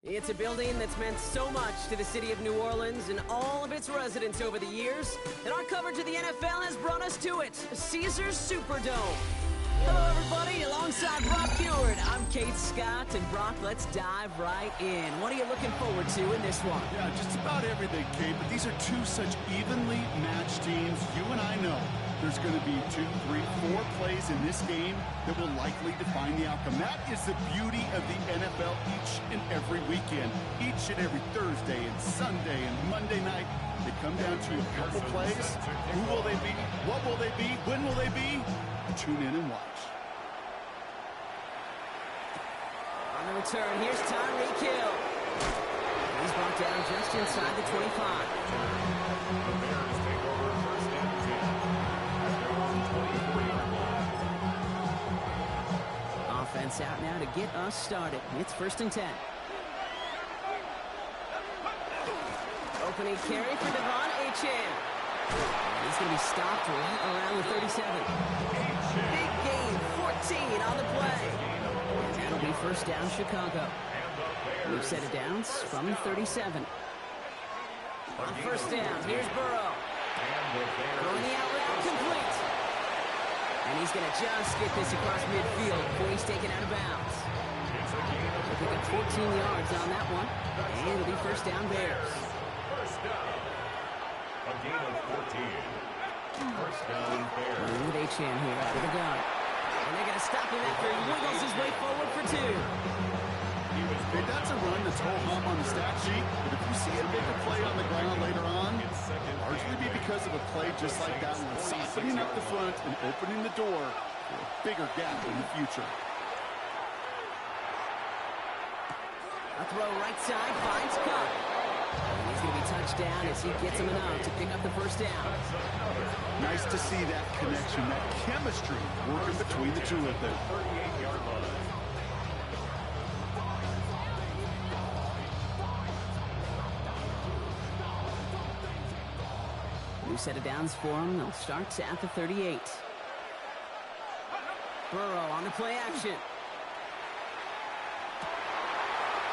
It's a building that's meant so much to the city of New Orleans and all of its residents over the years, and our coverage of the NFL has brought us to it, Caesars Superdome. Hello, everybody. Alongside Brock Heward, I'm Kate Scott, and Brock, let's dive right in. What are you looking forward to in this one? Yeah, just about everything, Kate, but these are two such evenly matched teams. You and I know there's going to be 2, 3, 4 plays in this game that will likely define the outcome. That is the beauty of the NFL each and every weekend. Each and every Thursday and Sunday and Monday night, they come down to a couple plays. Who will they be? What will they be? When will they be? Tune in and watch. On the return, here's Tyreek Hill. He's brought down just inside the 25. Offense out now to get us started. It's 1st and 10. Opening carry for Devon Achane. He's going to be stopped right around the 37. Big gain, 14 on the play. And that'll be 1st down, Chicago. We've set it downs from the 37. On 1st down, here's Burrow. Throwing the out route complete. And he's going to just get this across midfield before he's taken out of bounds. He'll pick up 14 yards on that one. And it'll be 1st down, Bears. A gain of 14. 1st down, Bears. With Achane here after the gun. And they're going to stop him after he wiggles his way forward for 2. Hey, that's a run that's whole hum on the stat sheet, but if you see a bigger play on the ground later on, it'll largely be because of a play just like that one, softening up the front and opening the door for a bigger gap in the future. A throw right side, finds Cup. And he's going to be touched down as he gets him enough to pick up the 1st down. Nice to see that connection, that chemistry working between the two of them. 38-yard line. New set of downs for him. They'll start at the 38. Burrow on the play action.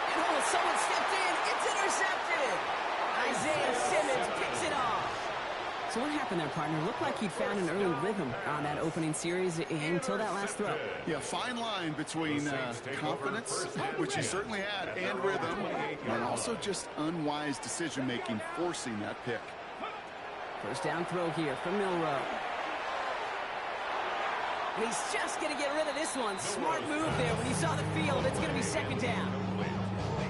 And oh, someone stepped in. It's intercepted. Isaiah Simmons picks it off. So what happened there, partner? Looked like he'd found an early rhythm on that opening series until that last throw. Yeah, fine line between confidence, which he certainly had, and rhythm, and also just unwise decision-making forcing that pick. 1st down throw here from Milrow. He's just going to get rid of this one. Smart move there. When you saw the field, it's going to be 2nd down.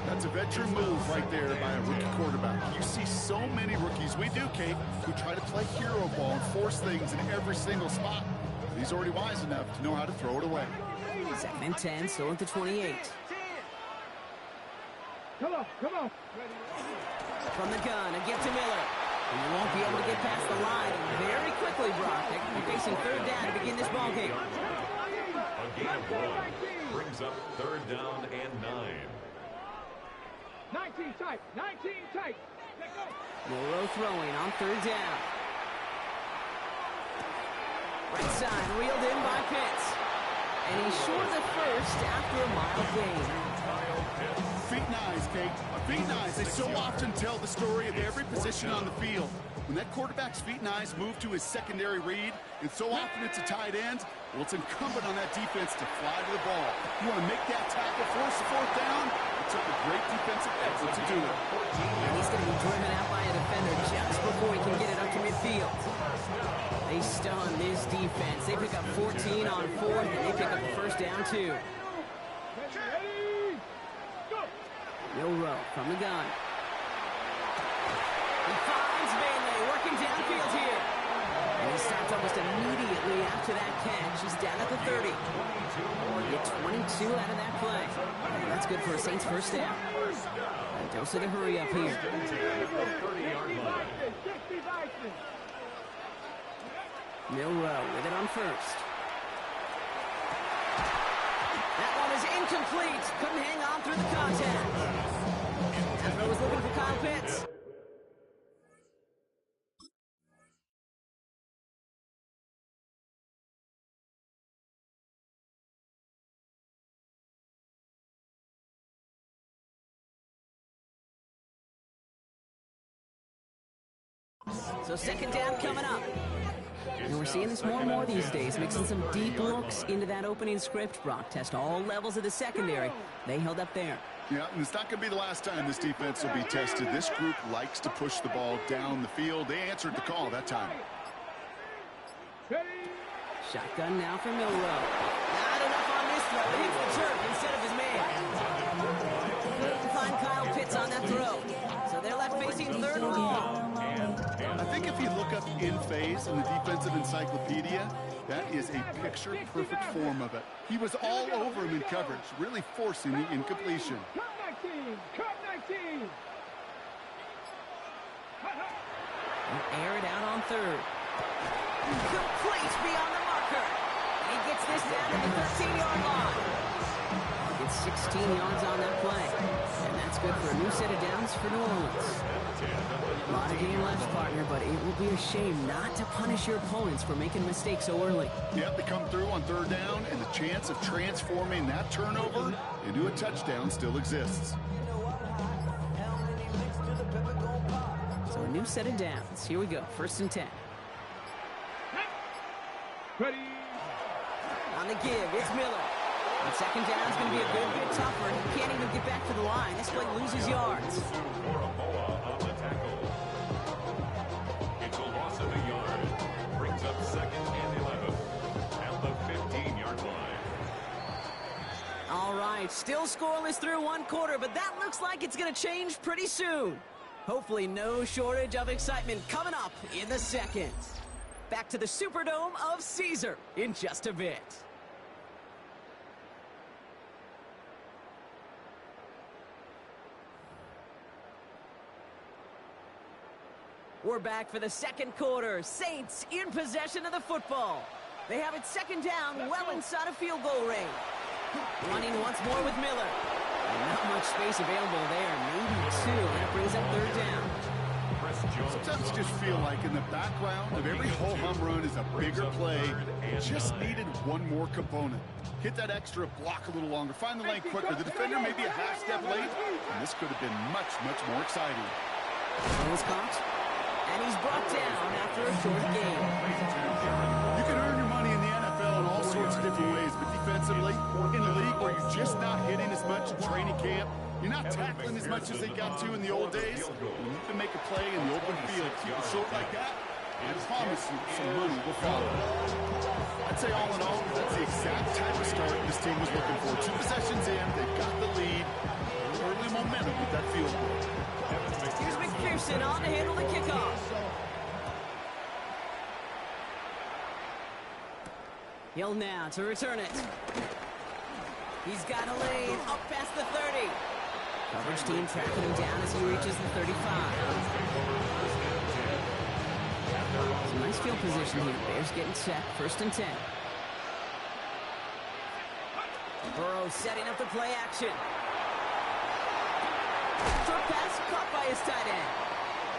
That's a veteran move right there by a rookie quarterback. You see so many rookies, we do, Kate, who try to play hero ball and force things in every single spot. He's already wise enough to know how to throw it away. 2nd and 10, so at the 28. Come on. From the gun, a gift to Miller. And you won't be able to get past the line very quickly, Brock. They're facing 3rd down to begin this ballgame. A gain of 1 brings up 3rd down and 9. 19 tight. Milrow throwing on 3rd down. Right side, reeled in by Pitts. And he's short of the 1st after a mild gain. Feet and eyes, Kate. Feet and eyes. They so often tell the story of every position on the field. When that quarterback's feet and eyes move to his secondary read, and so often it's a tight end, well, it's incumbent on that defense to fly to the ball. You want to make that tackle, force the 4th down. It took a great defensive effort to do it. And he's going to be driven out by a defender just before he can get it up to midfield. They stun this defense. They pick up 14 on 4th, and they pick up the 1st down, too. Milrow from the gun. He finds Bailey working downfield here. And he stopped almost immediately after that catch. He's down at the 30. Get 22 out of that play. And that's good for a Saints 1st down. A dose of the hurry up here. Milrow with it on 1st. That one is incomplete. Couldn't hang on through the contact. That throw was looking for Kyle Pitts. So second down coming up. And we're seeing this more and more these days, mixing some deep looks into that opening script. Brock test all levels of the secondary. They held up there. Yeah, and it's not going to be the last time this defense will be tested. This group likes to push the ball down the field. They answered the call that time. Shotgun now for Milrow. Not enough on this throw. It hits the turf instead of his man. Couldn't find Kyle Pitts on that throw. So they're left facing third and long. I think if you look up in phase in the defensive encyclopedia, that is a picture-perfect form of it. He was all over him in coverage, really forcing the incompletion. Air it out on third. Complete beyond the marker. He gets this down to the 13-yard line. Gets 16 yards on that play. And that's good for a new set of downs for New Orleans. A lot of game left, partner, but it will be a shame not to punish your opponents for making mistakes so early. Yep, they come through on third down, and the chance of transforming that turnover into a touchdown still exists. So a new set of downs. Here we go, 1st and 10. Ready. On the give, it's Miller. And second down is going to be a good bit tougher. He can't even get back to the line. This play loses yards. It's a loss of a yard. Brings up 2nd and 11. At the 15-yard line. All right, still scoreless through one quarter, but that looks like it's going to change pretty soon. Hopefully no shortage of excitement coming up in the second. Back to the Superdome of Caesar in just a bit. We're back for the second quarter. Saints in possession of the football. They have it second down, well inside of field goal range. Running once more with Miller. Not much space available there. Maybe two. That brings up third down. Sometimes you just feel like in the background of every ho-hum run is a bigger play. Just needed one more component. Hit that extra block a little longer. Find the lane quicker. The defender may be a half step late, and this could have been much, much more exciting. So he's caught, and he's brought down after a short game. You can earn your money in the NFL in all sorts of different ways, but defensively, in a league where you're just not hitting as much in training camp, you're not tackling as much as they got to in the old days, when you can make a play in the open field, keep it short like that, I promise you some money will follow. I'd say all in all, that's the exact type of start this team was looking for. 2 possessions in, they've got the lead, early momentum with that field goal. Here's McPherson on to handle the kickoff. Hill now to return it. He's got a lane up past the 30. Coverage team tracking him down as he reaches the 35. Some nice field position here. Bears getting set. 1st and 10. Burrow setting up the play action. Short pass caught by his tight end.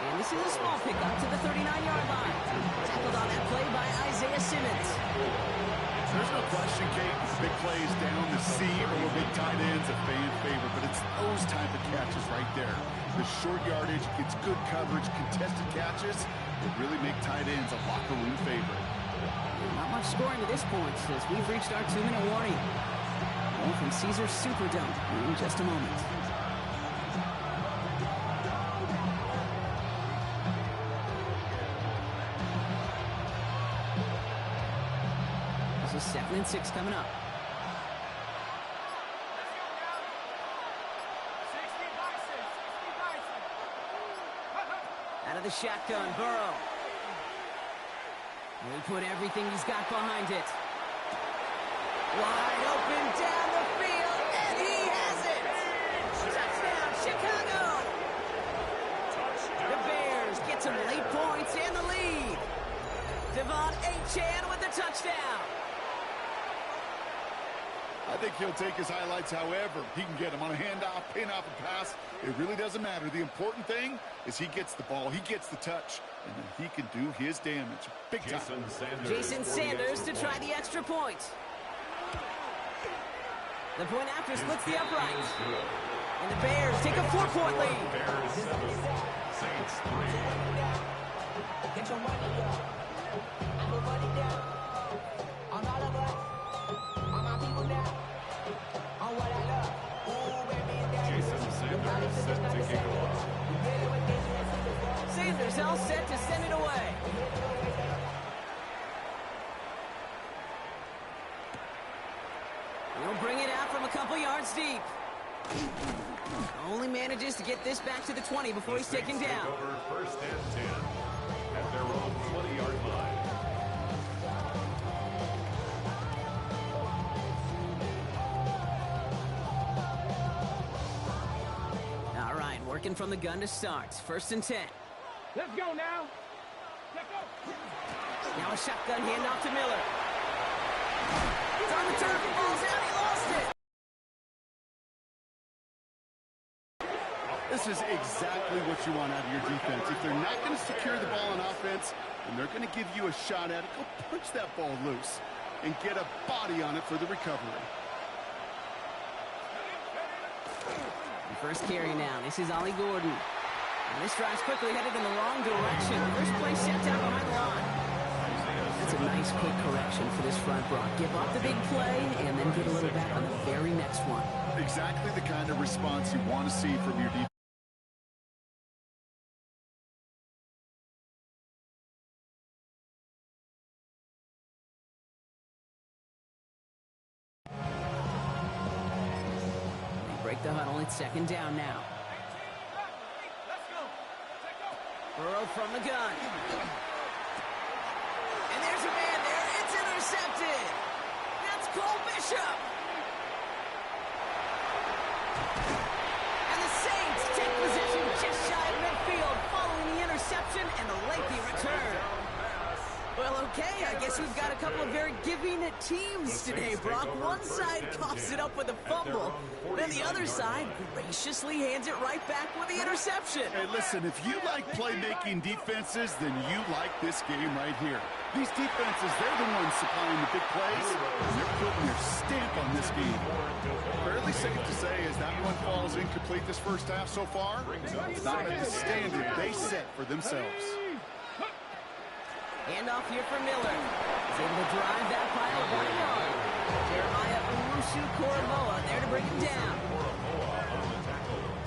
And this is a small pickup to the 39-yard line. Tackled on that play by Isaiah Simmons. There's no question, Kate, big plays down the seam or big tight ends a fan favorite, but it's those type of catches right there. The short yardage, gets good coverage, contested catches that really make tight ends a locker room favorite. Not much scoring to this point as we've reached our 2-minute warning. More from Caesar's Superdome in just a moment. This is 2nd and 6 coming up. Out of the shotgun, Burrow. He put everything he's got behind it. Wide open down the field, and he has it! Touchdown, Chicago! The Bears get some late points and the lead. Devon Achane with the touchdown. I think he'll take his highlights however he can get them on a handoff, pin-off, and pass. It really doesn't matter. The important thing is he gets the ball, he gets the touch, and then he can do his damage. Big time. Jason Sanders to try the extra point. The point after splits the upright. And the Bears take a 4-point lead. Get your money up. I put money down. On all of us. On my people now. On what I love. Ooh, baby, that Jason Sanders set to kick off. Sanders all set to send it away. He'll bring it out from a couple yards deep. Only manages to get this back to the 20 before he's taken down. Over first and 10 at their own 20-yard line. All right, working from the gun to start. First and 10. Let's go now. Let's go. Now a shotgun handoff to Miller. It's on the turf. He falls out. He lost it. This is exactly what you want out of your defense. If they're not going to secure the ball on offense, and they're going to give you a shot at it, go punch that ball loose and get a body on it for the recovery. The first carry now. This is Ollie Gordon. And this drive's quickly headed in the wrong direction. First play sent down behind the line. That's a nice quick correction for this front, Brock. Give up the big play and then get a little back on the very next one. Exactly the kind of response you want to see from your defense. They break the huddle. It's second down now. Burrow from the gun. And there's a man there. It's intercepted. That's Cole Bishop. And the Saints take possession just shy of midfield following the interception and the lengthy return. Well, okay, I guess we've got a couple of very giving teams today, Brock. One side coughs it up with a fumble, then the other side graciously hands it right back with the interception. Hey, listen, if you like playmaking defenses, then you like this game right here. These defenses, they're the ones supplying the big plays, and they're putting their stamp on this game. Fairly safe to say as that one falls incomplete this first half so far, it's not at the standard they set for themselves. Handoff here for Miller. He's able to drive that pile by yard. Jeremiah Owusu-Koramoah there to bring him down.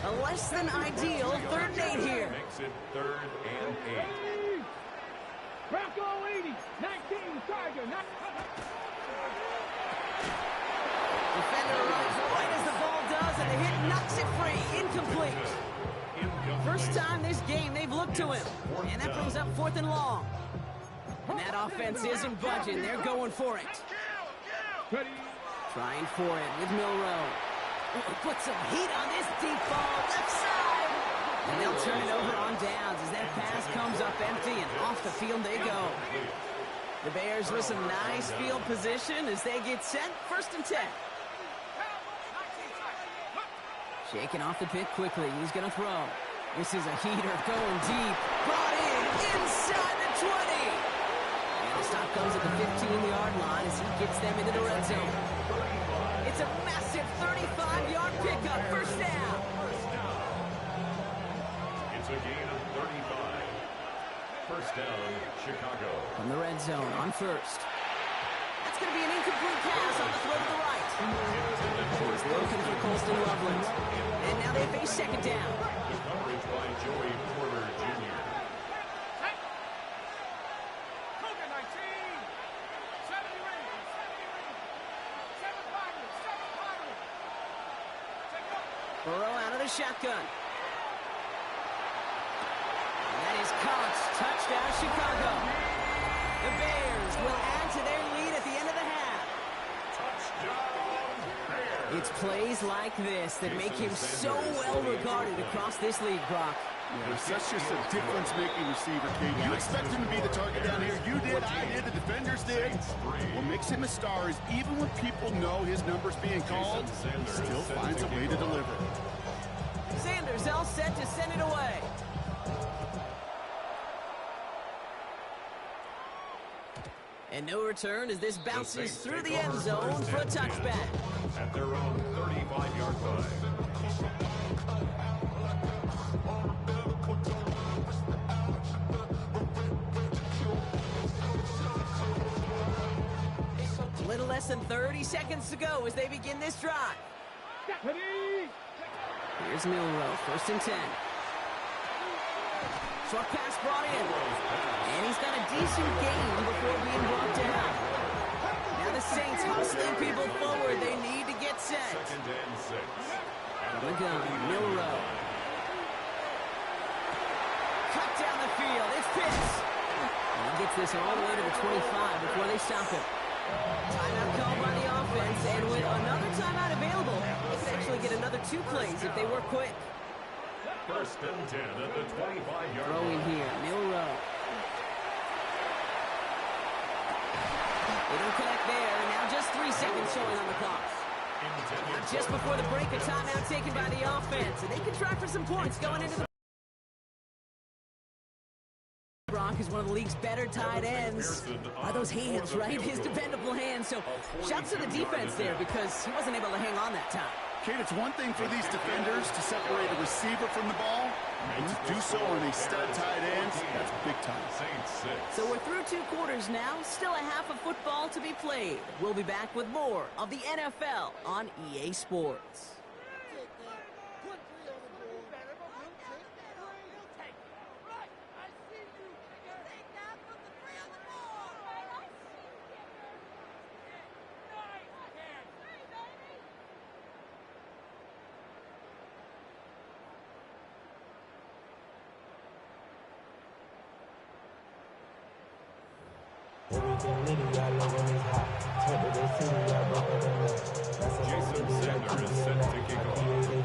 A less than ideal 3rd and 8 here. Makes it 3rd and 8. Bronco 80, 19, Tiger. Defender runs right as the ball does, and the hit knocks it free. Incomplete. First time this game they've looked to him. And that brings up 4th and long. And that offense isn't budging. They're going for it. Trying for it with Milroe. Put some heat on this deep ball. Left side. And they'll turn it over on downs as that pass comes up empty and off the field they go. The Bears with some nice field position as they get set. 1st and 10. Shaking off the pick quickly. He's going to throw. This is a heater going deep. Brought in inside the 20. The stop comes at the 15-yard line as he gets them into the red zone. It's a massive 35-yard pickup. First down. It's a gain of 35. First down, Chicago. From the red zone on first. That's going to be an incomplete pass on the throw to the right. It's looking for Colston Loveland. And now they face second down. The coverage by Joey Porter Jr. Burrow out of the shotgun. And that is caught. Touchdown, Chicago. The Bears will add to their lead at the end of the half. It's plays like this that make him so well regarded across this league, Brock. Yeah, that's just a difference-making receiver, Kate. You expect him to be the target down here. You did, I did, the defenders did. What makes him a star is even when people know his number's being called, he still finds a way to deliver. Sanders all set to send it away. And no return as this bounces through the end zone for a touchback. At their own 35-yard line. less than 30 seconds to go as they begin this drive. Ready? Here's Milrow, 1st and 10. Short pass brought in. And he's got a decent gain before being brought down. Now the Saints hustling people forward. They need to get set. 2nd and 6. On the gun, Milrow. Cut down the field. It's Pitts. And he gets this all the way to the 25 before they stop him. Timeout called by the offense, and with another timeout available, they could actually get another 2 plays if they work quick. 1st and 10 at the 25-yard Throw in here, Milrow. They don't connect there, and now just 3 seconds showing on the clock. Just before the break, a timeout taken by the offense, and they can try for some points going into the Brock is one of the league's better tight ends. Are those hands, right? His dependable hands. So shouts to the defense there because he wasn't able to hang on that time. Kate, it's one thing for these defenders to separate a receiver from the ball, and to do so on a stud tight end, that's big time. So we're through 2 quarters now, still a half of football to be played. We'll be back with more of the NFL on EA Sports.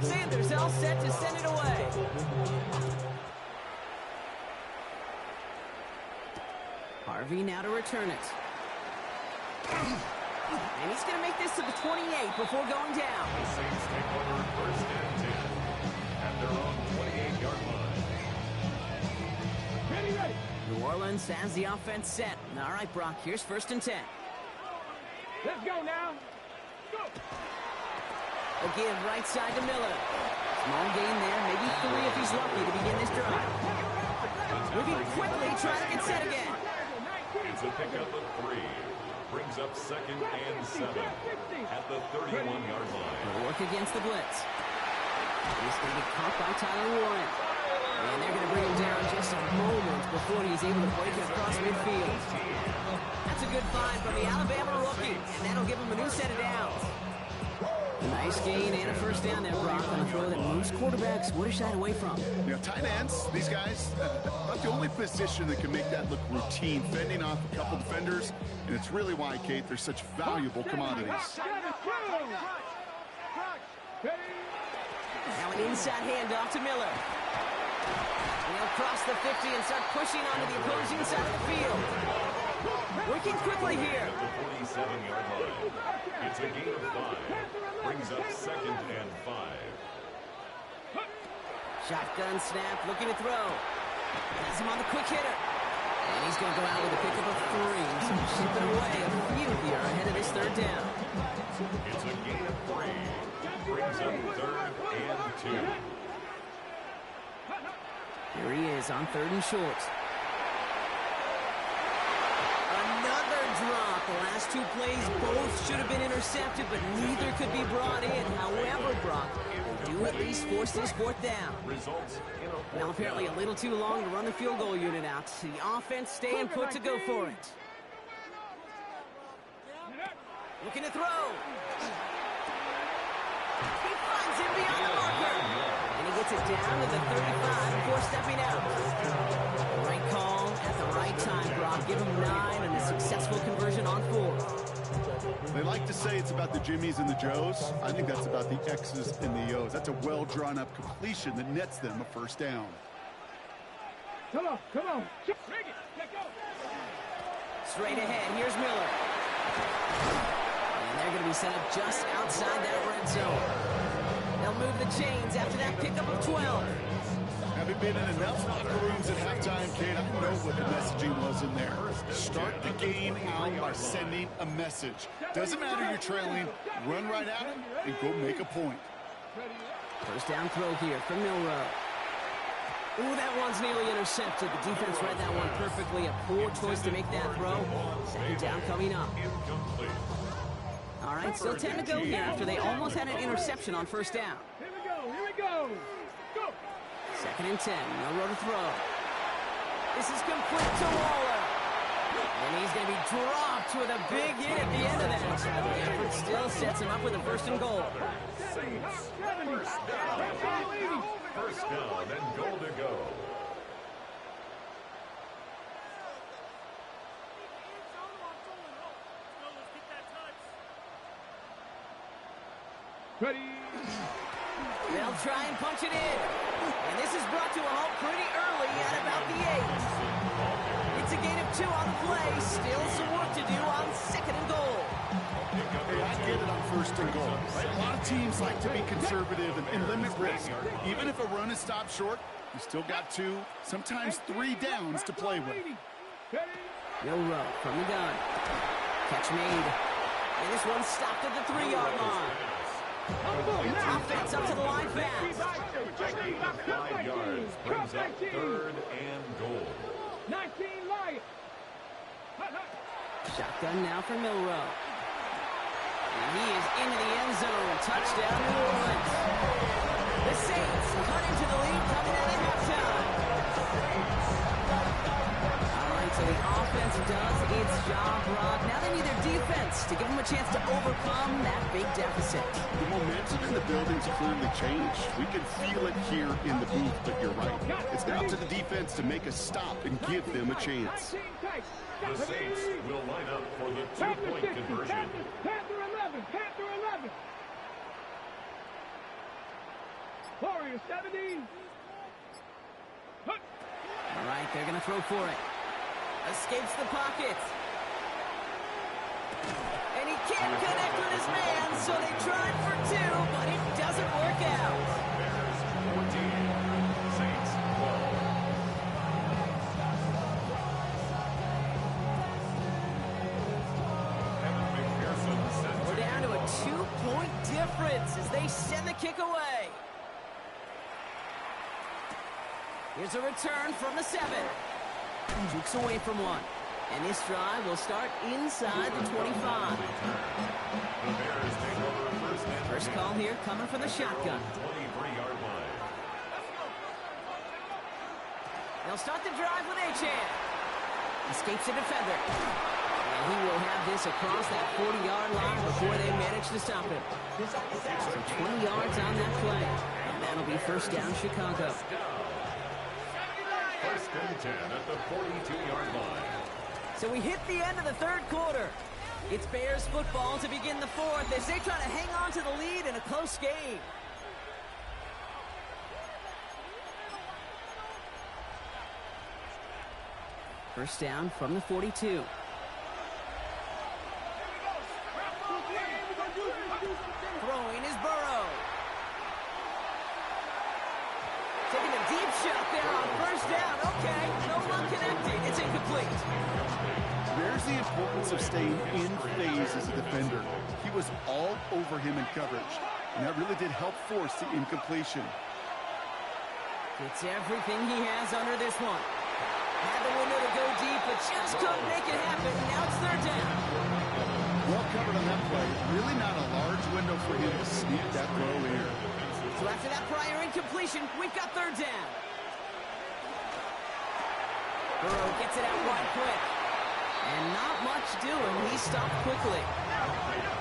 Sanders all set to send it away. Harvey now to return it. And he's going to make this to the 28 before going down. The Saints take over 1st and 10 at their own 28-yard line. Ready, ready. New Orleans has the offense set. All right, Brock, here's 1st and 10. Let's go now. Go. Again, right side to Miller. Small gain there, maybe 3 if he's lucky to begin this drive. Moving quickly, trying to get set again. It's a pickup of 3. Brings up 2nd and 7 at the 31-yard line. He'll work against the blitz. He's going to be caught by Tyler Warren. And they're going to bring him down just a moment before he's able to break it across midfield. That's a good find from the Alabama rookie, and that'll give him a new set of downs. Nice gain and a 1st down there, Brock, on a throw that most quarterbacks would have shied away from. You know, tight ends, these guys, not the only position that can make that look routine, fending off a couple defenders, and it's really why, Kate, they're such valuable commodities. Now an inside handoff to Miller. And he'll cross the 50 and start pushing onto the opposing side of the field. Working quickly here. At the 47-yard line. It's a gain of 5. Brings up 2nd and 5. Shotgun snap, looking to throw. Has him on the quick hitter. And he's going to go out with a pickup of 3. So shipping away a few here ahead of this 3rd down. It's a gain of 3. Brings up 3rd and 2. Here he is on 3rd and short. Another drop. The last 2 plays both should have been intercepted, but neither could be brought in. However, Brock, they do at least force this 4th down. Results in a Now apparently a little too long to run the field goal unit out. The offense staying put to go for it. Looking to throw. He finds him beyond the marker. And he gets it down to the 35 before stepping out. The right call at the right time, Brock. Give him 9 and a successful conversion on 4. They like to say it's about the Jimmies and the Joes. I think that's about the X's and the O's. That's a well-drawn-up completion that nets them a 1st down. Come on, come on. Bring it. Let go. Straight ahead, here's Miller. And they're going to be set up just outside that red zone. They'll move the chains after that pickup of 12. Having been in enough locker rooms at halftime, Kate, I know what the messaging was in there. Start the game out by sending a message. Doesn't matter you're trailing, run right at him and go make a point. 1st down throw here from Milrow. Ooh, that one's nearly intercepted. The defense read that one perfectly. A poor choice to make that throw. 2nd down coming up. incomplete. All right, still 10 to go here after they almost had an interception on first down. Here we go, here we go. Go. 2nd and 10, no row to throw. This is complete to Waller. And he's going to be dropped with a big hit at the end of that. The effort still sets him up with a 1st and goal. Saints, first down. First down and goal to go. Ready. They'll try and punch it in. And this is brought to a halt pretty early at about the 8. It's a gain of 2 on the play. Still some work to do on 2nd and goal. Hey, I get it on 1st and goal. Right? A lot of teams like to be conservative and limit risk. Even if a run is stopped short, you still got 2, sometimes 3 downs to play with. No row from the gun. Catch made. And this one stopped at the 3-yard line. Offense up to the line fast. 5 yards brings up 3rd and goal. 19 Lions. Shotgun now for Milrow. And he is into the end zone. Touchdown, New Orleans. The Saints cut into the lead coming out of halftime. All right, so the offense does its job, Brock. Now they need their defense to give them a chance to overcome that big deficit. The momentum in the building's clearly changed. We can feel it here in the booth, but you're right. It's now to the defense to make a stop and give them a chance. The Saints will line up for the 2-point conversion. Panther 11, Panther 11. Warrior 70. All right, they're going to throw for it. Escapes the pocket. And he can't connect with his man, so they tried for 2, but it doesn't work out. Bears 14, Saints 12. We're down to a 2-point difference as they send the kick away. Here's a return from the 7. Jukes away from 1. And this drive will start inside the 25. The Bears take over First call here coming from the shotgun. 23-yard line. They'll start the drive with H2H. Escapes the defender. And he will have this across that 40-yard line before they manage to stop him. So 20 yards on that play. And that'll be first down Chicago. First and 10 at the 42-yard line. So we hit the end of the 3rd quarter. It's Bears football to begin the 4th as they try to hang on to the lead in a close game. First down from the 42. Throwing is Burrow. Taking a deep shot there on first down. Okay, no one connecting. It's incomplete. There's the importance of staying in phase as a defender. He was all over him in coverage, and that really did help force the incompletion. It's everything he has under this one. Had the window to go deep, but just couldn't make it happen. Now it's 3rd down. Well covered on that play. Really not a large window for him to sneak that throw in. So after that prior incompletion, we've got 3rd down. Burrow gets it out wide quick. And not much doing. He stopped quickly.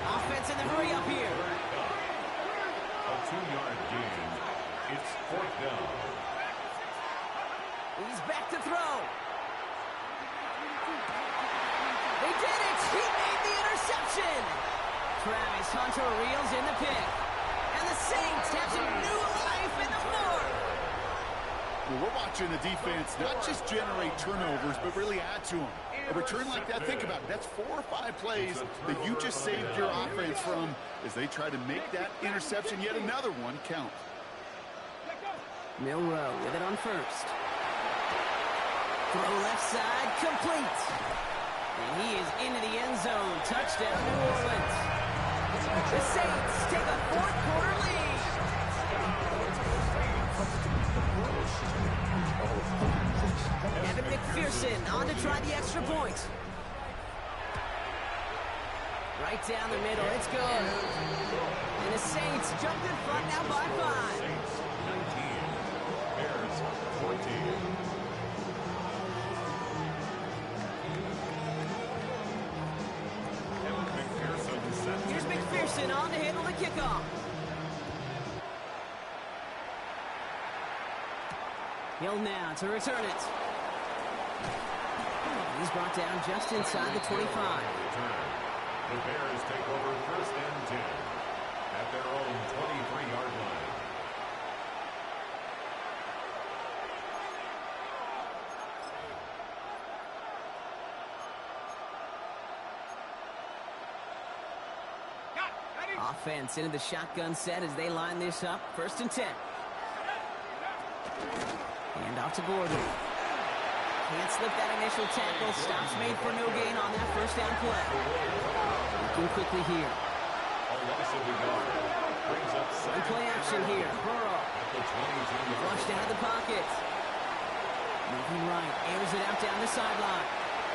Offense in the hurry up here. A 2-yard gain. It's 4th down. He's back to throw. They did it! He made the interception! Travis Hunter reels in the pick. And the Saints have some new life in the 4th. Well, we're watching the defense not just generate turnovers, but really add to them. A return like that, think about it. That's 4 or 5 plays that you just saved your offense from as they try to make that interception, yet another one, count. Milrow with it on first. Throw left side, complete. And he is into the end zone. Touchdown, New Orleans. The Saints take a 4th quarter lead. Evan McPherson on to try the extra point. Right down the middle. It's good. And the Saints jump in front now by 5. Saints 19, Bears 14. Here's McPherson on to handle the kickoff. Hill now to return it. He's brought down just inside the 25. The Bears take over 1st and 10 at their own 23-yard line. Offense into the shotgun set as they line this up. 1st and 10. Hand off to Gordon. Can't slip that initial tackle. Stops made for no gain on that 1st down play. Looking quickly here. And play action here. Burrow. Flushed out of the pocket. Moving right. Airs it out down the sideline.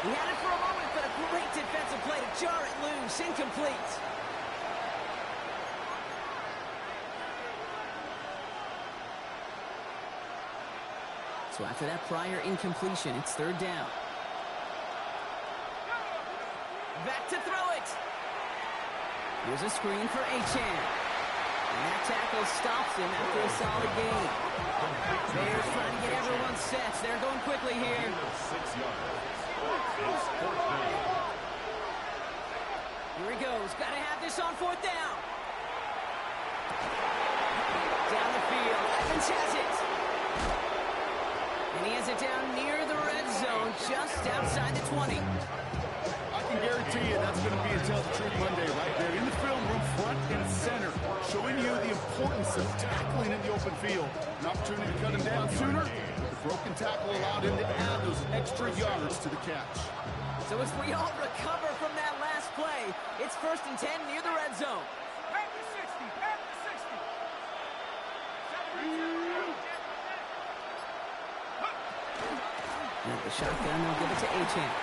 He had it for a moment, but a great defensive play to jar it loose. Incomplete. So after that prior incompletion, it's 3rd down. Back to throw it. Here's a screen for Achane. And that tackle stops him after a solid gain. Bears trying to get everyone set. They're going quickly here. 6 yards. It's 4th down. Here he goes. Got to have this on 4th down. Down the field. Evans has it. And he has it down near the red zone, just outside the 20. I can guarantee you that's going to be a Tell the Truth Monday right there in the film room, front and center, showing you the importance of tackling in the open field. An opportunity to cut him down sooner. The broken tackle allowed him to add those extra yards to the catch. So as we all recover from that last play, it's 1st and 10 near the red zone. Back to 60. Back to 60. And the shotgun, they'll give it to Achane.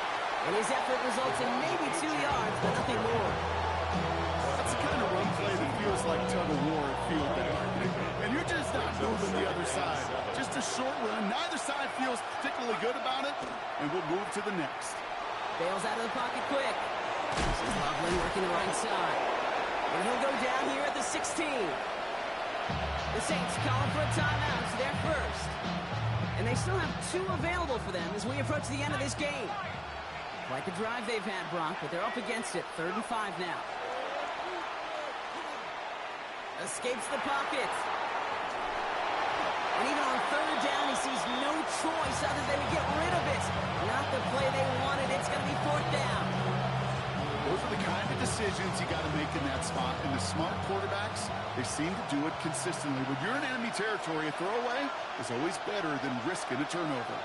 And his effort results in maybe 2 yards, but nothing more. That's the kind of run play that feels like tug of war at field there. And you're just not moving the other side. Just a short run. Neither side feels particularly good about it. And we'll move to the next. Bails out of the pocket quick. This is Loveland working the right side. And he'll go down here at the 16. The Saints calling for a timeout. It's their first. And they still have 2 available for them as we approach the end of this game. Quite the drive they've had, Brock, but they're up against it. 3rd and 5 now. Escapes the pocket. And even on 3rd down, he sees no choice other than to get rid of it. Not the play they wanted. It's going to be 4th down. Those are the kind of decisions you got to make in that spot. And the smart quarterbacks, they seem to do it consistently. When you're in enemy territory, a throwaway is always better than risking a turnover.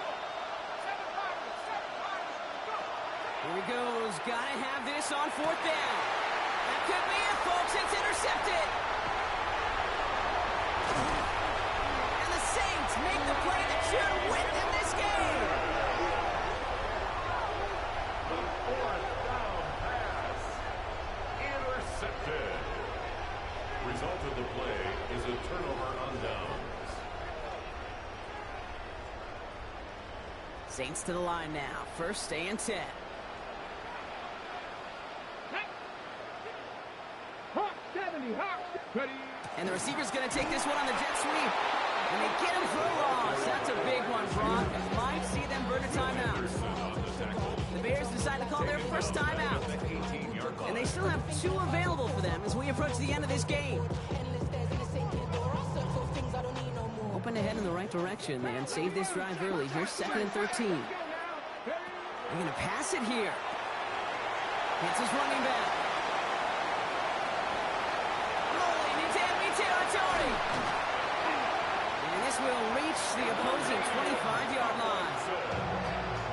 Here he goes. Got to have this on 4th down. That could be it, folks. It's intercepted. And the Saints make the play that should win them this game. The 4th down pass. Intercepted. Result of the play is a turnover on downs. Saints to the line now. 1st and 10. Hawk 70. Hawk. Ready. And the receiver's going to take this one on the jet sweep. And they get him for a loss. That's a big one, Brock. Might see them burn a timeout. The Bears decide to call their first timeout. And they still have 2 available for them as we approach the end of this game. Hoping to head in the right direction and save this drive early. Here's 2nd and 13. They're going to pass it here. It's his running back. Rolling into enemy territory. And this will reach the opposing 25-yard line.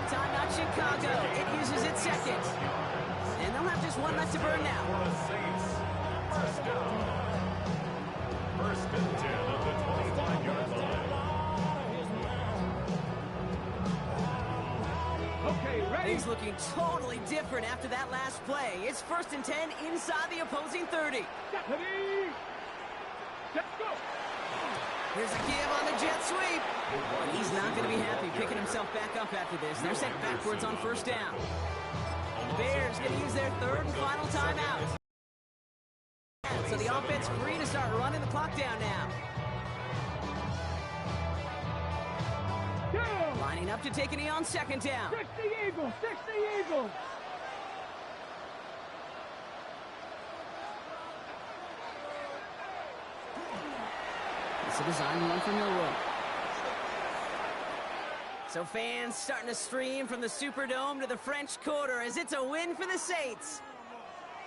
Timeout Chicago. It uses its 2nd. And they'll have just 1 left to burn now. First down. 1st and 10 at the 25-yard line. Okay, Okay, ready? Things looking totally different after that last play. It's 1st and 10 inside the opposing 30. Ready? Let's go. Here's a give on the jet sweep. And he's not going to be happy picking himself back up after this. They're sent backwards on 1st down. Bears going to use their 3rd and final timeout. So the offense free to start running the clock down now. Go. Lining up to take a knee on 2nd down. 60 Eagles, 60 Eagles. It's a design run for Milrow. So fans starting to stream from the Superdome to the French Quarter as it's a win for the Saints.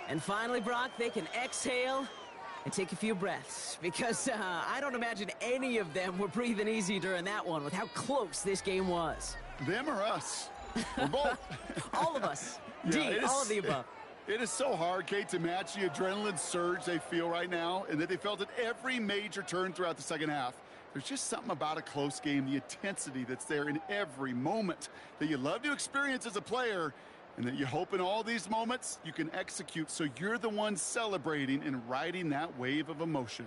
And finally, Brock, they can exhale and take a few breaths because I don't imagine any of them were breathing easy during that one with how close this game was. Them or us? We're both. All of us. Yeah, All of the above. It is so hard, Kate, to match the adrenaline surge they feel right now and that they felt at every major turn throughout the second half. There's just something about a close game, the intensity that's there in every moment that you love to experience as a player, and that you hope in all these moments you can execute so you're the one celebrating and riding that wave of emotion.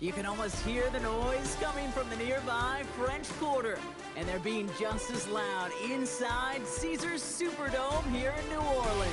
You can almost hear the noise coming from the nearby French Quarter, and they're being just as loud inside Caesars Superdome here in New Orleans.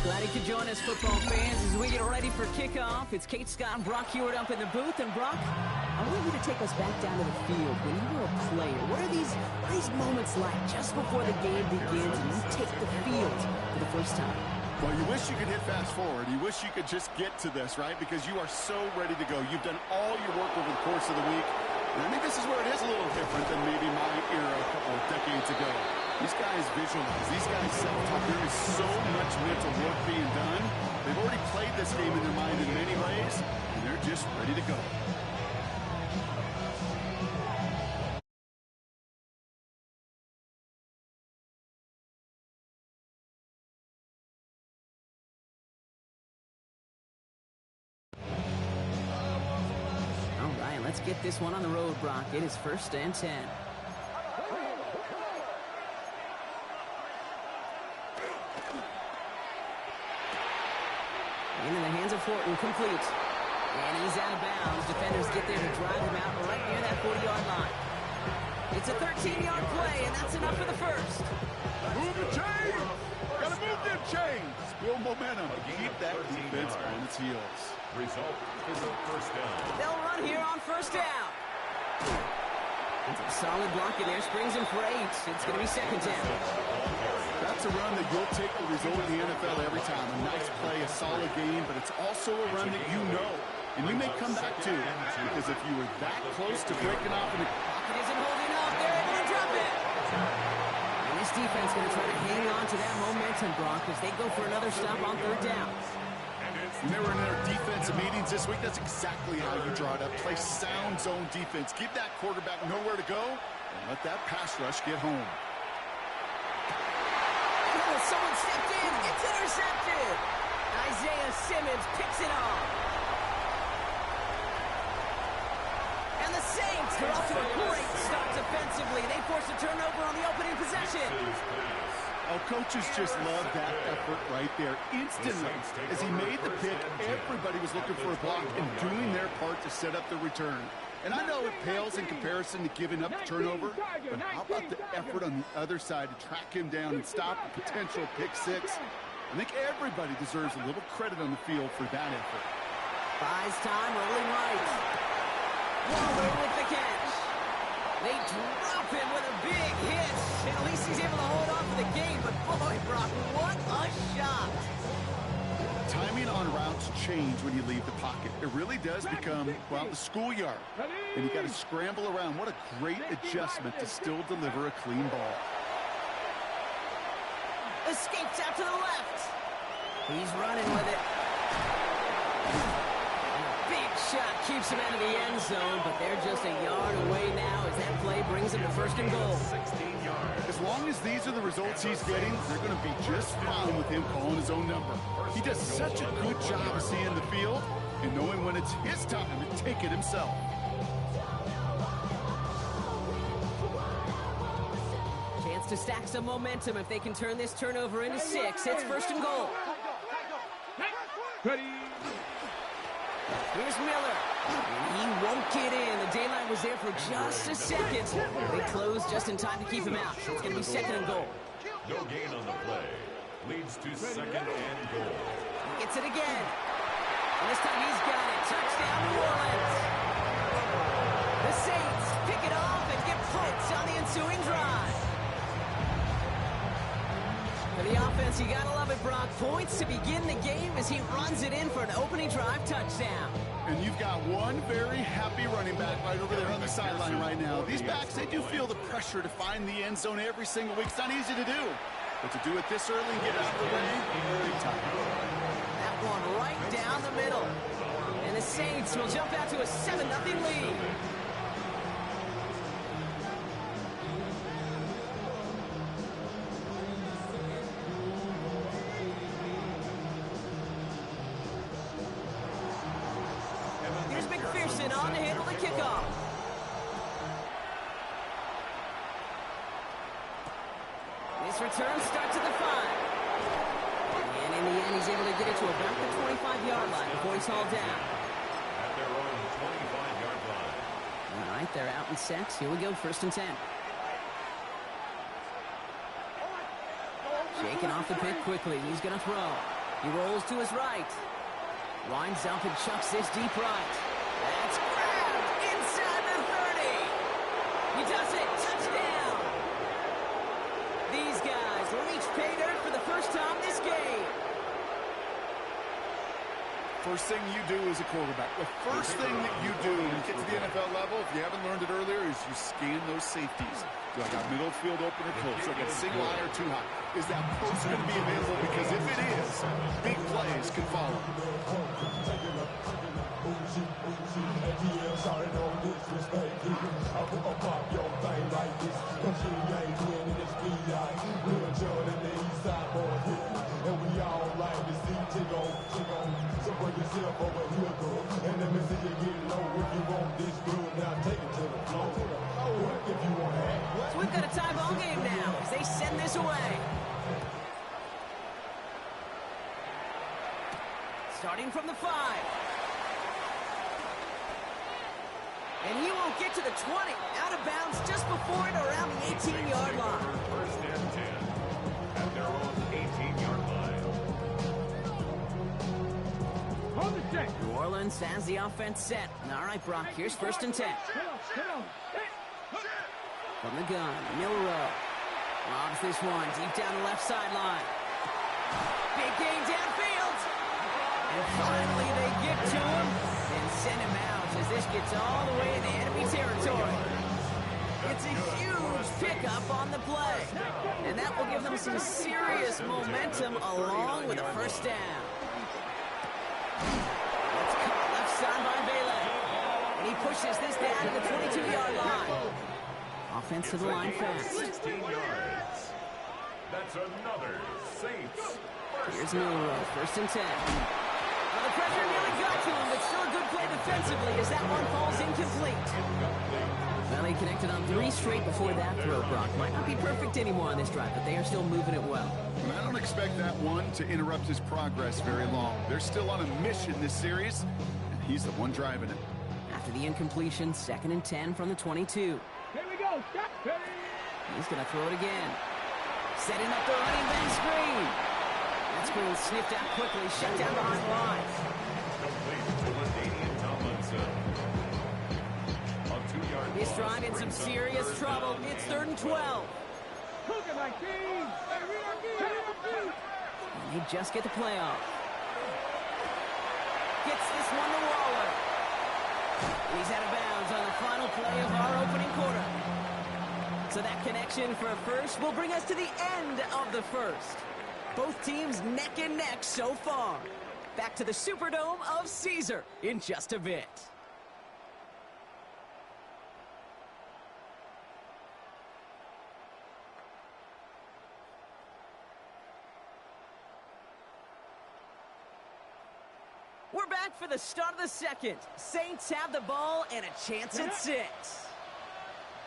Glad you could join us, football fans, as we get ready for kickoff. It's Kate Scott and Brock Hewitt up in the booth. And Brock, I want you to take us back down to the field. When you were a player, what are these moments like just before the game begins and you take the field for the first time? Well, you wish you could hit fast forward. You wish you could just get to this, right? Because you are so ready to go. You've done all your work over the course of the week. And I think this is where it is a little different than maybe my era a couple of decades ago. These guys visualize. These guys self-talk. There is so much mental work being done. They've already played this game in their mind in many ways, and they're just ready to go. Let's get this one on the road, Brock. It is 1st and 10. Into the hands of Horton, complete. And he's out of bounds. Defenders get there to drive him out right near that 40-yard line. It's a 13-yard play, and that's enough for the first. Move the chains! Gotta move them chains! Build momentum. Keep that defense on its heels. Result is a 1st down. They'll run here on 1st down. It's a solid block in there. Springs him for 8. It's going to be 2nd down. That's a run that you'll take the result in the NFL every time. A nice play, a solid game, but it's also a run that you know. And you may come back to, because if you were that close to breaking off in the pocket isn't holding up. They're able to drop it. And this defense going to try to hang on to that momentum, Brock, as they go for another stop on 3rd down. When they were in their defensive meetings this week, that's exactly how you draw it up. Play sound zone defense. Give that quarterback nowhere to go, and let that pass rush get home. Oh, someone stepped in. It's intercepted. Isaiah Simmons picks it off. And the Saints are off to a great start defensively. They force a turnover on the opening possession. Oh, coaches just love that effort right there. Instantly, as he made the pick, everybody was looking for a block and doing their part to set up the return. And I know it pales in comparison to giving up the turnover, but how about the effort on the other side to track him down and stop a potential pick six? I think everybody deserves a little credit on the field for that effort. Buys time, rolling right. Waller with the catch. They drop him with a big hit. At least he's able to hold on for the game, but boy, Brock, what a shot. Timing on routes change when you leave the pocket. It really does become, well, the schoolyard. And you got to scramble around. What a great adjustment to still deliver a clean ball. Escapes out to the left. He's running with it. Big shot keeps him out of the end zone, but they're just a yard away now as that play brings him to 1st and goal. 16 yards. As long as these are the results he's getting, they're going to be just fine with him calling his own number. He does such a good job of seeing the field and knowing when it's his time to take it himself. Chance to stack some momentum if they can turn this turnover into 6. It's 1st and goal. Ready. Here's Miller. And he won't get in. The daylight was there for just a second. They close just in time to keep him out. It's going to be 2nd and goal. No gain on the play. Leads to 2nd and goal. He gets it again. And this time he's got it. Touchdown, New Orleans. The Saints pick it off and get points on the ensuing drive. For the offense, you gotta love it, Brock. Points to begin the game as he runs it in for an opening drive touchdown. And you've got one very happy running back right over there on the sideline right now. These backs, they do feel the pressure to find the end zone every single week. It's not easy to do. But to do it this early and get it out of the way, big time. That one right down the middle. And the Saints will jump out to a 7-0 lead. Here's McPherson on to handle the kickoff. This return starts at the 5. And in the end, he's able to get it to about the 25-yard line before he's hauled down. At their own 25-yard line. All right, they're out and set. Here we go, 1st and 10. Shaking off the pick quickly. He's going to throw. He rolls to his right. Winds up and chucks this deep right. That's grabbed inside the 30. He does it. Touchdown. These guys reach pay dirt for the first time this game. First thing you do as a quarterback, the first thing that you do when you get to the NFL level, if you haven't learned it earlier, is you scan those safeties. Do I got middle field open or close? Do I got single high or too high? Is that post going to be available? Because if it is, big plays can follow. So we've got a tie ball game now as they send this away. Starting from the 5. And he will get to the 20. Out of bounds just before it around the 18-yard line. 1st and 10. At their own 18-yard line. Hold the check. New Orleans has the offense set. All right, Brock, here's 1st and 10. Come on. From the gun, Milrow lobs this one deep down the left sideline. Big gain downfield. And finally they get to him and send him out as this gets all the way into enemy territory. It's a huge pickup on the play. And that will give them some serious momentum along with a 1st down. It's caught left side by Bailey. And he pushes this down to the 22-yard line. Offense to the line fast. 16 yards. That's another Saints. Here's Milrow, 1st and 10. Well, the pressure nearly got to him, but still a good play defensively as that one falls incomplete. Well, they connected on 3 straight before that throw, Brock. Might not be perfect anymore on this drive, but they are still moving it well. And I don't expect that one to interrupt his progress very long. They're still on a mission this series, and he's the one driving it. After the incompletion, 2nd and 10 from the 22. Here we go. Stop. Ready. He's going to throw it again. Setting up the running back screen. That screen sniffed out quickly, shut down behind the lines. Complete to LaDainian Tomlinson. On 2-yard This loss drive in some brings up serious third trouble. down It's and 3rd and 12. Cook it like team. Hey, read our key. Read our key. And they just get the play off. Gets this one to Waller. He's out of bounds on the final play of our opening quarter. So that connection for a first will bring us to the end of the first. Both teams neck and neck so far. Back to the Superdome of Caesar in just a bit. We're back for the start of the second. Saints have the ball and a chance at 6.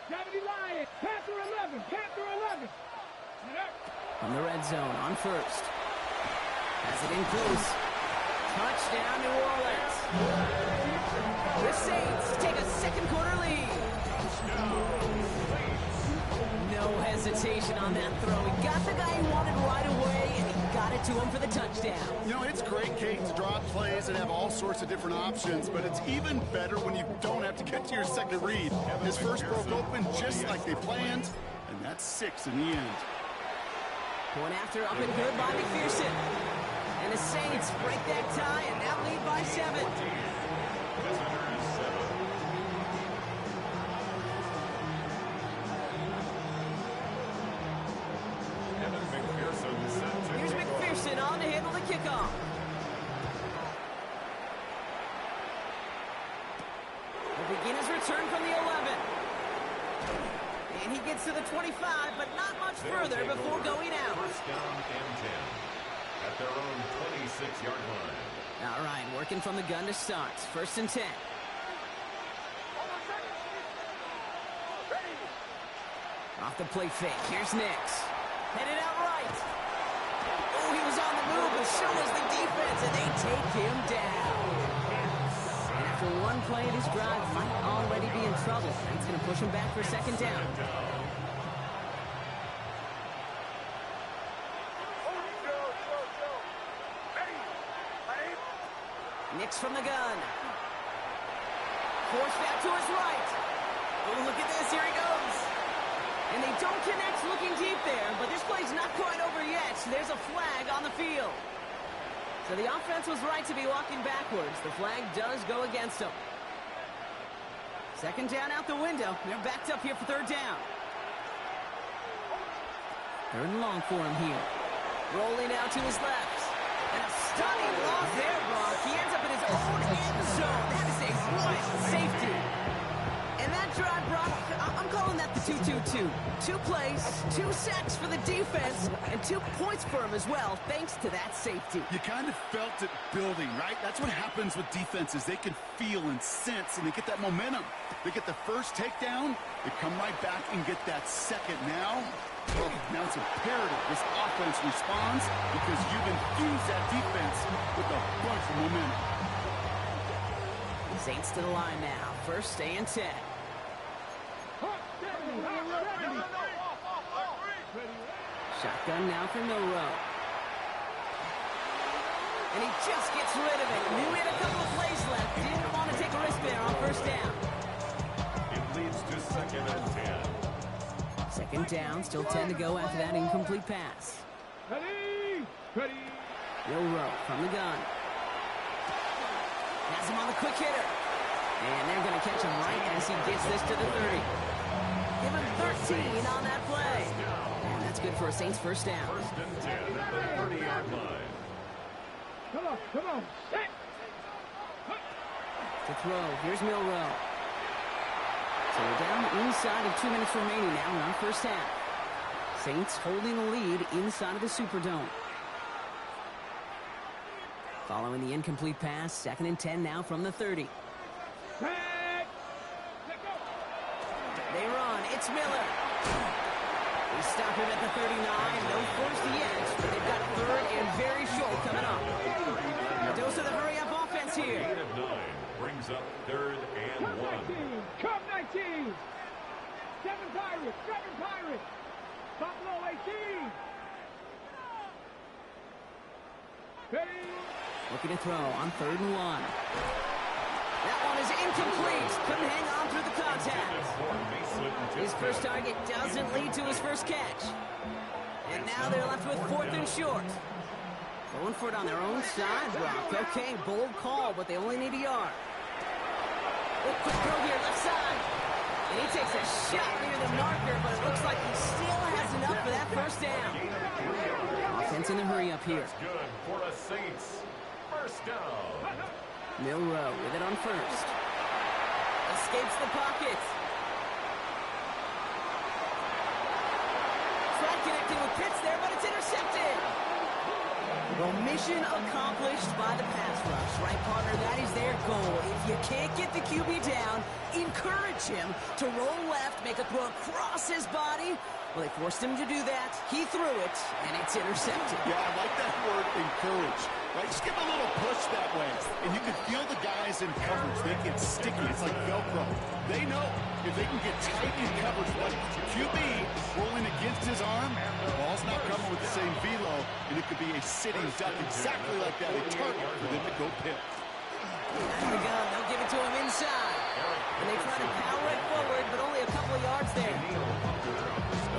70 Lions. Panther 11. Panther 11. From the red zone on first. Has it in close. Touchdown, New Orleans. The Saints take a second quarter lead. No hesitation on that throw. He got the guy he wanted right away, and he got it to him for the touchdown. You know, it's great, Kate, to draw plays and have all sorts of different options, but it's even better when you don't have to get to your second read. His first broke open just like they planned, and that's 6 in the end. Point after up and good by McPherson. And the Saints break that tie and now lead by 7. Visitors 7. Evan McPherson set to Here's kick off. McPherson on to handle the kickoff. Will begin his return from the 11. And he gets to the 25, but not much further before going out. First down and 10 at their own 26-yard line. All right, working from the gun to start. 1st and 10. Off the play fake. Here's Nix. Headed out right. Oh, he was on the move, but so was the defense, and they take him down. And after one play of his drive, might already be in trouble. That's going to push him back for 2nd down. Nix from the gun. Forced out to his right. Oh, look at this. Here he goes. And they don't connect looking deep there, but this play's not quite over yet. There's a flag on the field. So the offense was right to be walking backwards. The flag does go against them. 2nd down out the window. They're backed up here for 3rd down. 3rd and long for him here. Rolling out to his left. And a stunning loss there, Brock. He ends up in his own end zone. That is a wild safety. And that drive, Brock, I'm calling that the 2-2-2. 2 plays, 2 sacks for the defense, and 2 points for him as well, thanks to that safety. You kind of felt it building, right? That's what happens with defenses. They can feel and sense, and they get that momentum. They get the first takedown, they come right back and get that second. Now it's imperative this offense responds because you've infused that defense with a bunch of momentum. Saints to the line now. 1st and 10. Shotgun now for Milrow. And he just gets rid of it. Knew he had a couple of plays left. Didn't want to take a risk there on 1st down. It leads to 2nd and 10. 2nd down, still 10 to go after that incomplete pass. Ready. Ready. Milrow from the gun. Has him on the quick hitter. And they're going to catch him right as he gets this to the 30. Give him 13 on that play. And that's good for a Saints 1st down. 1st and 10 at the 30-yard line. Come on. Set. To throw. Here's Milrow. So we're down inside of 2 minutes remaining now in our 1st half. Saints holding the lead inside of the Superdome. Following the incomplete pass, 2nd and 10 now from the 30. Set. Let go. It's Miller. They stop him at the 39. No first yet, but they've got third and very short coming up. A dose of the hurry-up offense here. Gain of 9 brings up third and Come 1. 19. Come 19. 7 Pirates. 7 Pirates. Buffalo 18. Ready. Looking to throw on 3rd and 1. That one is incomplete. Couldn't hang on through the contact. His first target doesn't lead to his first catch. And now they're left with 4th and short. Going for it on their own side, Brock. Okay, bold call, but they only need a yard. Oh, quick throw here, left side. And he takes a shot near the marker, but it looks like he still has enough for that first down. Offense in the hurry up here. That's good for a Saints. First down. Milrow with it on 1st. Escapes the pocket. Tried connecting with Pitts there, but it's intercepted. Well, mission accomplished by the pass rush, right, partner? That is their goal. If you can't get the QB down, encourage him to roll left, make a throw across his body. Well, they forced him to do that. He threw it, and it's intercepted. Yeah, I like that word, encourage. Right? Just give a little push that way. And you can feel the guys in coverage. They get sticky. It's like Velcro. They know if they can get tight in coverage, like QB rolling against his arm, the ball's not coming with the same velo, and it could be a sitting duck exactly like that, a target for them to go pick. There we go. They'll give it to him inside. And they try to power it forward, but only a couple of yards there.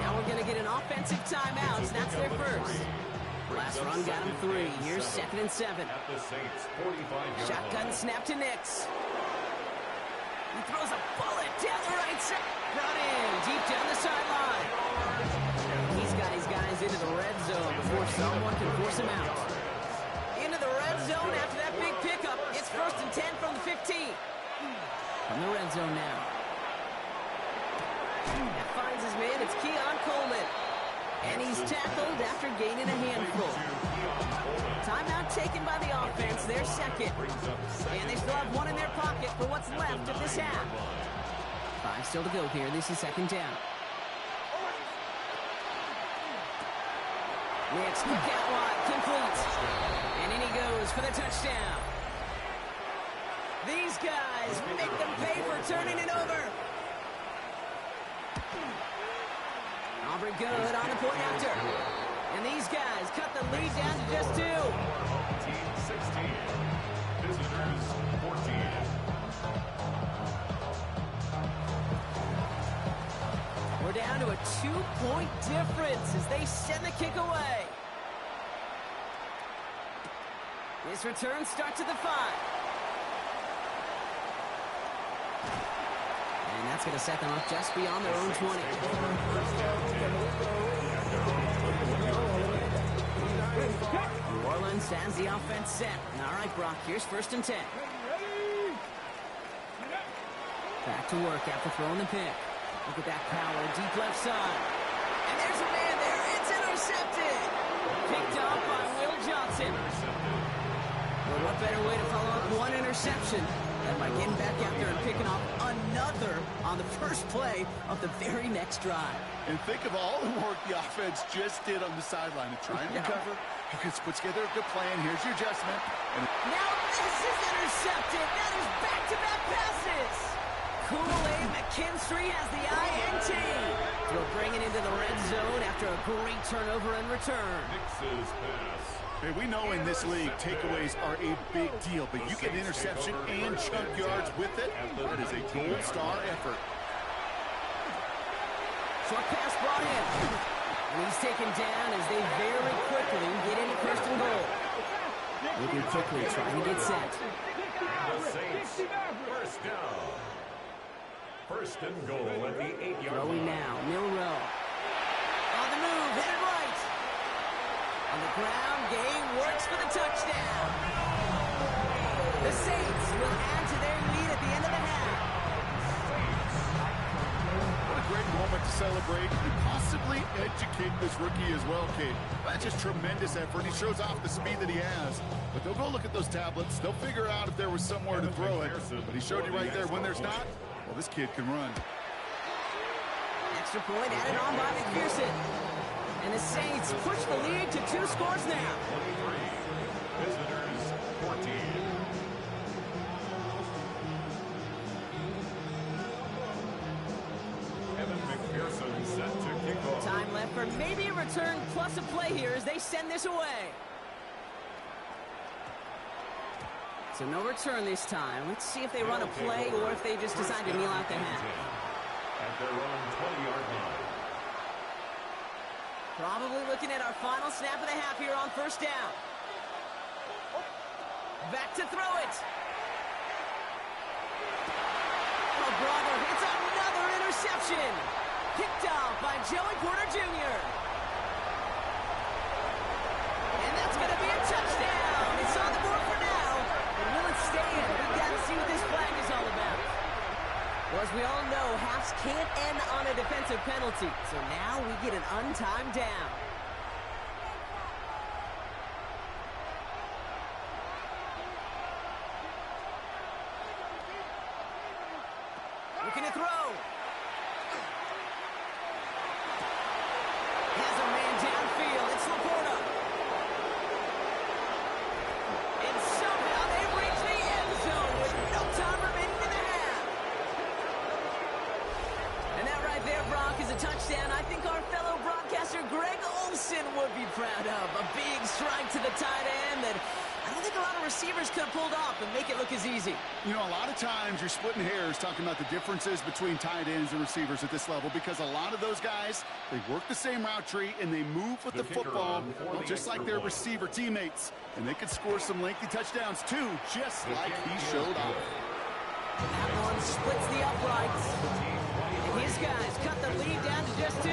Now we're going to get an offensive timeout. That's their first. Last run got him 3. Here's 2nd and 7. At the Saints, 45-yard Shotgun snap to Nix. He throws a bullet down the right side. Brought in deep down the sideline. He's got his guys into the red zone before someone can force him out. Into the red zone after that big pickup. It's 1st and 10 from the 15. From the red zone now. That finds his man. It's Keon Coleman. And he's tackled after gaining a handful. Timeout taken by the offense, their second. And they still have one in their pocket for what's left of this half. 5 still to go here. This is 2nd down. Nix, look out wide, complete. And in he goes for the touchdown. These guys make them pay for turning it over. Aubrey good on the point after. And these guys cut the lead down to just 2. 16. Visitors, 14. We're down to a 2-point difference as they send the kick away. This return starts at the 5. And that's going to set them up just beyond their own 20. New Orleans has the offense set. All right, Brock, here's 1st and 10. Back to work after throwing the pick. Look at that power, deep left side. And there's a man there. It's intercepted. Picked off by Will Johnson. Well, what better way to follow up one interception than by getting back out there and picking off another on the first play of the very next drive. And think of all the work the offense just did on the sideline to try and recover. You can put together a good plan. Here's your adjustment. And now this is intercepted. That is back-to-back passes. Kool-Aid McKinstry has the INT. They'll bring it into the red zone after a great turnover and return. Nix's pass. hey, we know in this league takeaways are a big deal, but you get an interception and chunk yards with it. That is a gold star effort. Short pass brought in. And he's taken down as they very quickly get into 1st and goal. Moving quickly, trying to get set. The Saints, first down. 1st and goal at the 8-yard Throwing line. now, Milrow. On the move, headed right. On the ground, game works for the touchdown. The Saints will add to their lead at the end of the half. What a great moment to celebrate and possibly educate this rookie as well, Kate. That's just tremendous effort. He shows off the speed that he has. But they'll go look at those tablets. They'll figure out if there was somewhere to throw it. But he showed you right there when there's not. Well, this kid can run. That extra point added on by McPherson. And the Saints push the lead to 2 scores now. 23. Visitors 14. Evan McPherson set to kick off. Time left for maybe a return plus a play here as they send this away. So no return this time. Let's see if they run a play or if they just decide to kneel out the half. At their own 20-yard line. Probably looking at our final snap of the half here on first down. Back to throw it. Oh, brother, it's another interception. Picked off by Joey Porter Jr. And that's going to be a touchdown. It's on the board for now. But will it stay in? We've got to see what this flag is all about. Well, as we all know, halves can't end on a defensive penalty. So now we get an untimed down. Looking to throw. Has a man downfield. It's Laporta. And somehow they reach the end zone with no time remaining in the half. And that right there, Brock, is a touchdown I think our fellow broadcaster Greg Olson would be proud of. A big strike to the tight end that I don't think a lot of receivers could have pulled off and make it look as easy. You know, a lot of times you're splitting hairs talking about the differences between tight ends and receivers at this level because a lot of those guys, they work the same route tree and they move with the football just like their receiver teammates. And they could score some lengthy touchdowns too, just like he showed off. That one splits the uprights. And his guys cut the lead down to just 2.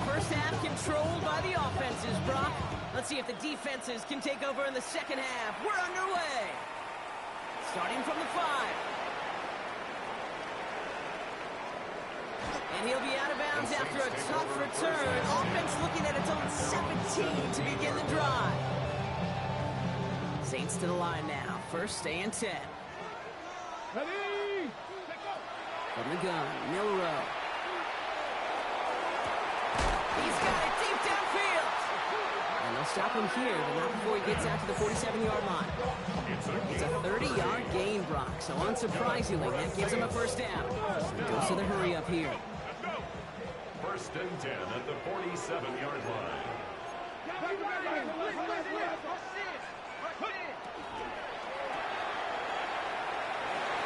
First half controlled by the offenses, Brock. Let's see if the defenses can take over in the second half. We're underway. Starting from the 5. And he'll be out of bounds after a tough return. Offense looking at its own 17 to begin the drive. Saints to the line now. First and 10. Ready? From the gun, Milrow. He's got it deep downfield. And they'll stop him here, but not before he gets out to the 47-yard line. It's a 30-yard gain, Brock, so unsurprisingly, that gives him a first down. Goes to the hurry up here. First and 10 at the 47-yard line.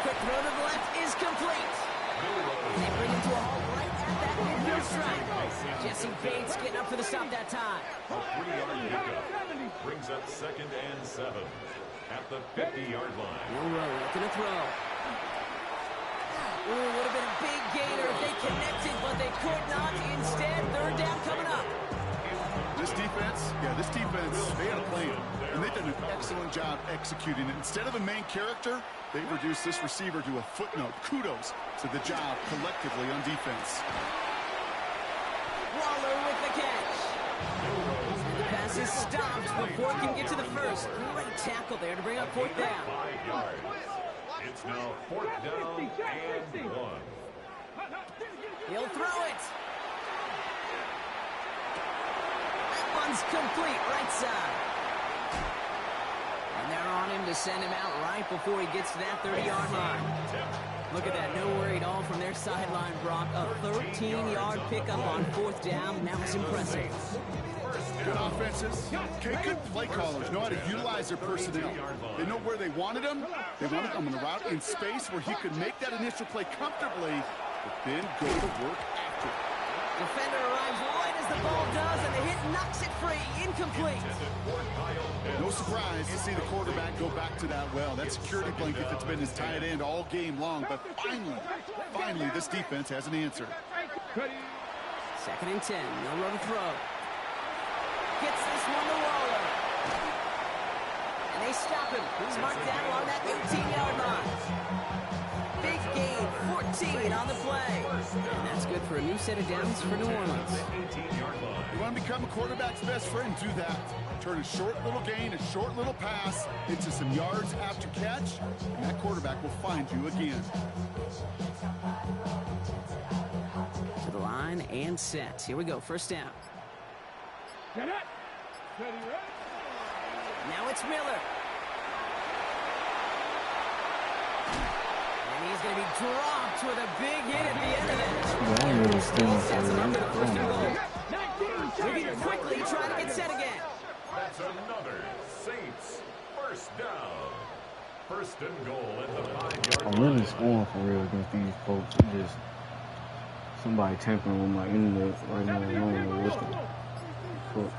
Quick throw to the left is complete. And they bring him to a halt right at that midfield strike. Jesse Bates getting up for the stop that time. A 3-yard pickup brings up second and 7 at the 50-yard line. Milrow looking to throw. Ooh, would have been a big gainer if they connected, but they could not. Instead, third down coming up. This defense, they had a plan, and they've done an excellent job executing it. Instead of a main character, they've reduced this receiver to a footnote. Kudos to the job collectively on defense. Waller with the catch. The pass is stopped before it can get to the first. Great tackle there to bring up fourth down. 5 yards. It's now fourth down and 1. He'll throw it. That one's complete, right side. And they're on him to send him out right before he gets to that 30-yard line. Look at that, no worry at all from their sideline, Brock. A 13-yard pickup on fourth down. That was impressive. Good offenses. Okay, good play callers know how to utilize their personnel. They know where they wanted them. They wanted them on the route in space where he could make that initial play comfortably, but then go to work after it. Defender arrives right as the ball does, and the hit knocks it free. Incomplete. No surprise to see the quarterback go back to that well. That security blanket that's been his tight end all game long, but finally, this defense has an answer. Second and 10. No run to throw. Gets this one to Waller. And they stop him. He's marked down along that 18-yard line. Big gain, 14 on the play. And that's good for a new set of downs for New Orleans. You want become a quarterback's best friend, do that. Turn a short little gain, a short little pass into some yards after catch, and that quarterback will find you again. To the line and set. Here we go, first down. Get it. Ready, ready. Now it's Miller. And he's going to be dropped with a big hit at the end of it. Still sets him up for the first and goal. We can quickly try to get set again. That's another Saints first down. First and goal at the 5-yard line. I'm really scoring for real against these folks. Just somebody tampering with my internet right now. I don't know what's the fuck.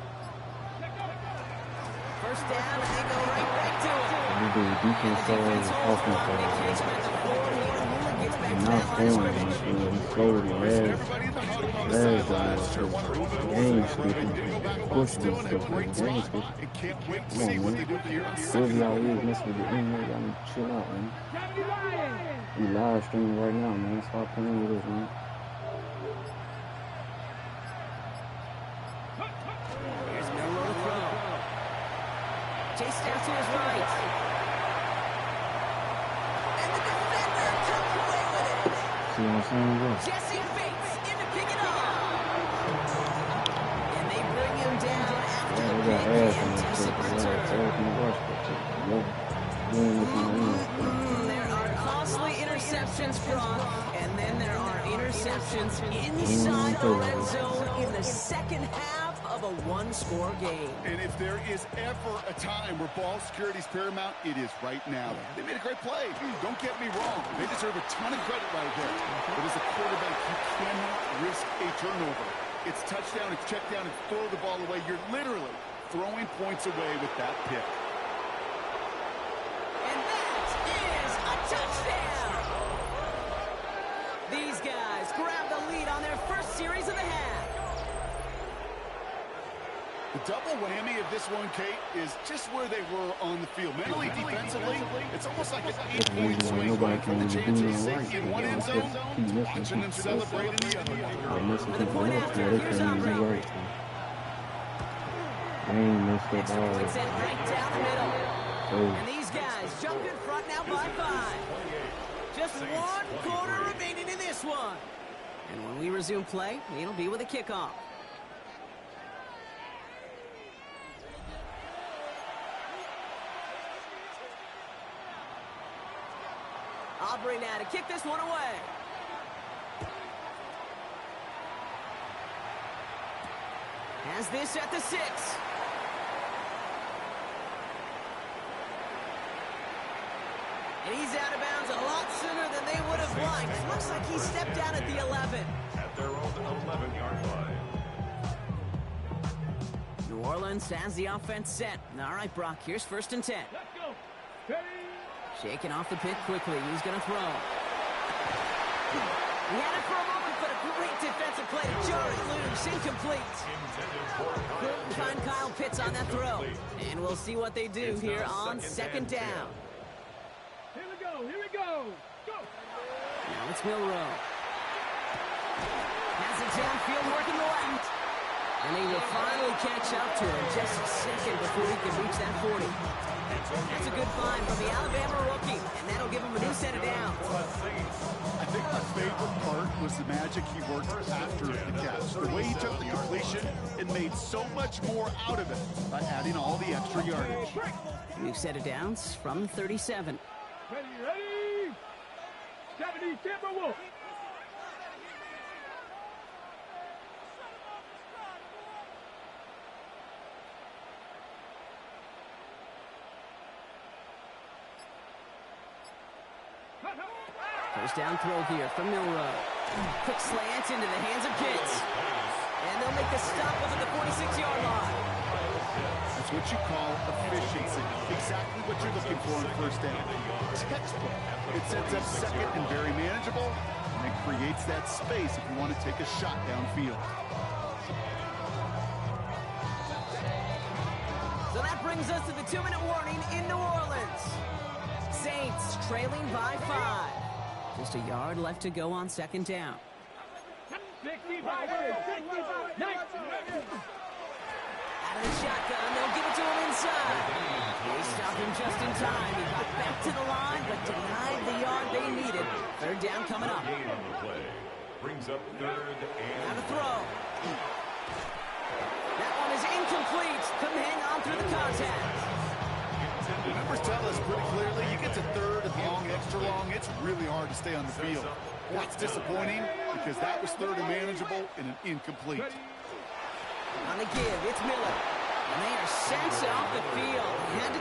First down, and they go right back to it. We do defense side, offense side. I'm not scoring anything. He slowed it last drive. Game skipping. Push this stuff. Game skipping. Come on, man. Whoever y'all is messing with the internet, y'all need to chill out, man. We live streaming right now, man. Stop playing with us, man. Here's Miller to throw. Chase down to his right. And the defender comes away with it. See what I'm saying, bro? Jesse Bates in to pick it up. And they bring him down after Yeah, the we got big ass on this decent stuff. return. There are costly interceptions, Brock, and then there are interceptions inside the red zone in the second half of a one-score game. And if there is ever a time where ball security is paramount, it is right now. They made a great play. Don't get me wrong. They deserve a ton of credit right there. But as a quarterback, you cannot risk a turnover. It's touchdown, it's check down, it's throw the ball away. You're literally throwing points away with that pick. And that is a touchdown! These guys grab the lead on their first series of the half. The double whammy of this one, Kate, is just where they were on the field. Mentally, defensively, it's almost like an 8-point swing going from the chance of safety in one end zone to watching them celebrate in the other. With a point after, here's Humphrey. Extra point sent right down the middle. And these guys jump in front now by 5. Just one quarter remaining in this one. And when we resume play, it'll be with a kickoff. Aubrey now to kick this one away. Has this at the 6. And he's out of bounds a lot sooner than they would have liked. Looks like he stepped down at the 11. At their own 11-yard line. New Orleans has the offense set. All right, Brock, here's first and 10. Let's go. Ready. Shaking off the pick quickly. He's going to throw. He had it for a moment, but a great defensive play to jar it loose. Incomplete. Couldn't find Kyle Pitts on that throw. And we'll see what they do here on second down. Here we go. Here we go. Go. Now it's Milrow. Has it downfield working the left. And he will finally catch up to him just a second before he can reach that 40. That's a good find from the Alabama rookie, and that'll give him a new set of downs. I think my favorite part was the magic he worked after the catch. The way he took the completion and made so much more out of it by adding all the extra yardage. New set of downs from 37. Ready, ready. 70 Timberwolves. First down throw here from Milrow. Quick slant into the hands of Pitts. And they'll make the stop up at the 46-yard line. That's what you call efficiency. Exactly what you're looking for in first down. Textbook. It sets up second and very manageable, and it creates that space if you want to take a shot downfield. So that brings us to the 2-minute warning in New Orleans. Saints trailing by 5. Just a yard left to go on second down. 65. 65. out of the shotgun. They'll give it to him inside. They stopped him just in time. He got back to the line, but denied the yard they needed. Third down coming up. Gain on the play. Brings up third and Now to throw. That one is incomplete. Couldn't hang on through the contact. The numbers tell us pretty clearly, you get to third and long, extra long, it's really hard to stay on the field. That's disappointing because that was third and manageable and an incomplete. On the give, it's Miller. And they are sent off the field. Had to